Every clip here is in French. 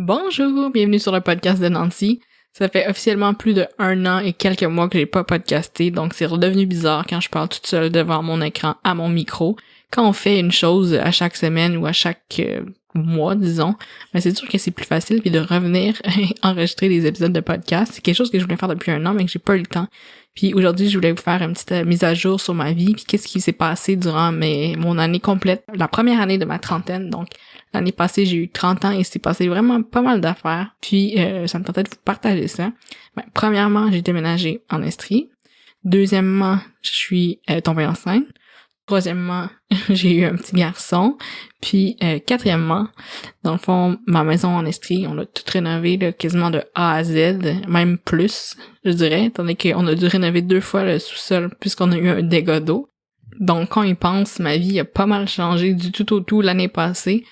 Bonjour, bienvenue sur le podcast de Nancy. Ça fait officiellement plus de 1 an et quelques mois que j'ai pas podcasté, donc c'est redevenu bizarre quand je parle toute seule devant mon écran à mon micro. Quand on fait une chose à chaque semaine ou à chaque mois, disons, mais c'est sûr que c'est plus facile puis de revenir enregistrer des épisodes de podcast. C'est quelque chose que je voulais faire depuis 1 an, mais que j'ai pas eu le temps. Puis aujourd'hui, je voulais vous faire une petite mise à jour sur ma vie, puis qu'est-ce qui s'est passé durant mon année complète, la première année de ma trentaine. Donc, l'année passée, j'ai eu 30 ans et c'est passé vraiment pas mal d'affaires. Puis, ça me tentait de vous partager ça. Premièrement, j'ai déménagé en Estrie. Deuxièmement, je suis tombée enceinte. Troisièmement, j'ai eu un petit garçon. Puis, quatrièmement, dans le fond, ma maison en Estrie, on l'a toute rénovée là, quasiment de A à Z, même plus, je dirais, tandis qu'on a dû rénover 2 fois le sous-sol puisqu'on a eu un dégât d'eau. Donc, quand il pense, ma vie a pas mal changé du tout au tout l'année passée.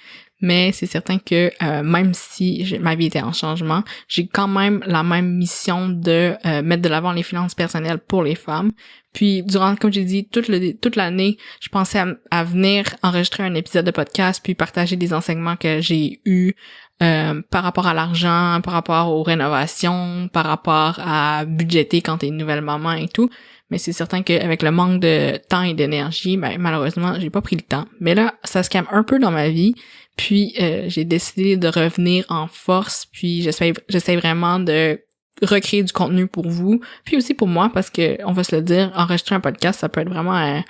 Mais c'est certain que même si ma vie était en changement, j'ai quand même la même mission de mettre de l'avant les finances personnelles pour les femmes. Puis durant, comme j'ai dit, toute l'année, je pensais à venir enregistrer un épisode de podcast puis partager des enseignements que j'ai eus par rapport à l'argent, par rapport aux rénovations, par rapport à budgéter quand t'es une nouvelle maman et tout. Mais c'est certain qu'avec le manque de temps et d'énergie, malheureusement, j'ai pas pris le temps. Mais là, ça se calme un peu dans ma vie. Puis j'ai décidé de revenir en force. Puis j'essaie vraiment de recréer du contenu pour vous. Puis aussi pour moi, parce que on va se le dire, enregistrer un podcast, ça peut être vraiment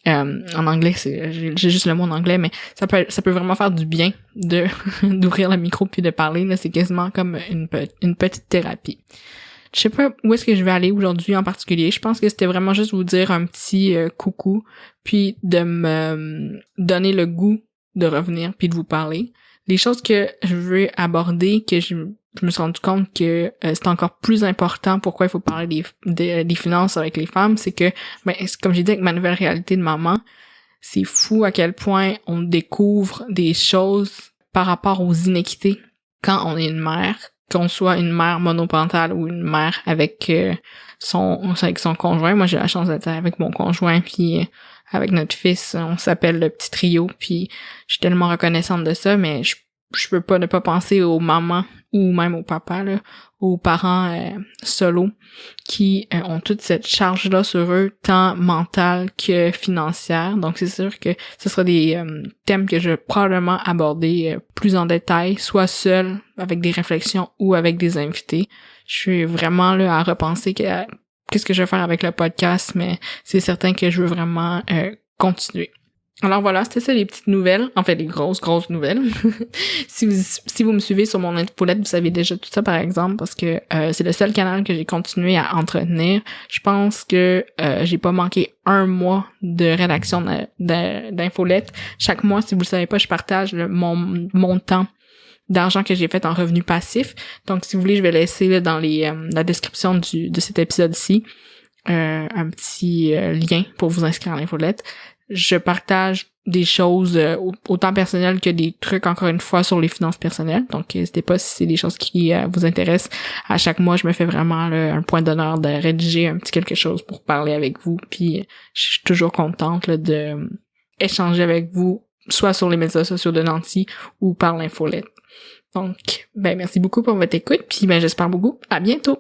en anglais, j'ai juste le mot en anglais, mais ça peut vraiment faire du bien de d'ouvrir le micro puis de parler. Là, c'est quasiment comme une petite thérapie. Je sais pas où est-ce que je vais aller aujourd'hui en particulier. Je pense que c'était vraiment juste vous dire un petit coucou, puis de me donner le goût de revenir puis de vous parler. Les choses que je veux aborder, que je me suis rendu compte que c'est encore plus important pourquoi il faut parler des finances avec les femmes, c'est que, comme j'ai dit avec ma nouvelle réalité de maman, c'est fou à quel point on découvre des choses par rapport aux inéquités quand on est une mère, qu'on soit une mère monoparentale ou une mère avec son conjoint. Moi, j'ai la chance d'être avec mon conjoint, puis avec notre fils, on s'appelle le petit trio, puis je suis tellement reconnaissante de ça, mais je peux pas ne pas penser aux mamans ou même aux papas, là, aux parents solos qui ont toute cette charge-là sur eux, tant mentale que financière. Donc c'est sûr que ce sera des thèmes que je vais probablement aborder plus en détail, soit seule, avec des réflexions ou avec des invités. Je suis vraiment là à repenser qu'est-ce que je vais faire avec le podcast, mais c'est certain que je veux vraiment continuer. Alors voilà, c'était ça les petites nouvelles, en fait les grosses nouvelles. Si vous me suivez sur mon infolette, vous savez déjà tout ça par exemple, parce que c'est le seul canal que j'ai continué à entretenir. Je pense que j'ai pas manqué 1 mois de rédaction d'infolette. Chaque mois, si vous le savez pas, je partage mon montant d'argent que j'ai fait en revenu passif. Donc si vous voulez, je vais laisser là, dans la description de cet épisode-ci un petit lien pour vous inscrire à l'infolette. Je partage des choses autant personnelles que des trucs, encore une fois, sur les finances personnelles. Donc, n'hésitez pas si c'est des choses qui vous intéressent. À chaque mois, je me fais vraiment là, un point d'honneur de rédiger un petit quelque chose pour parler avec vous. Puis, je suis toujours contente là, de échanger avec vous, soit sur les médias sociaux de Nancy ou par l'infolette. Donc, merci beaucoup pour votre écoute. Puis, j'espère beaucoup. À bientôt!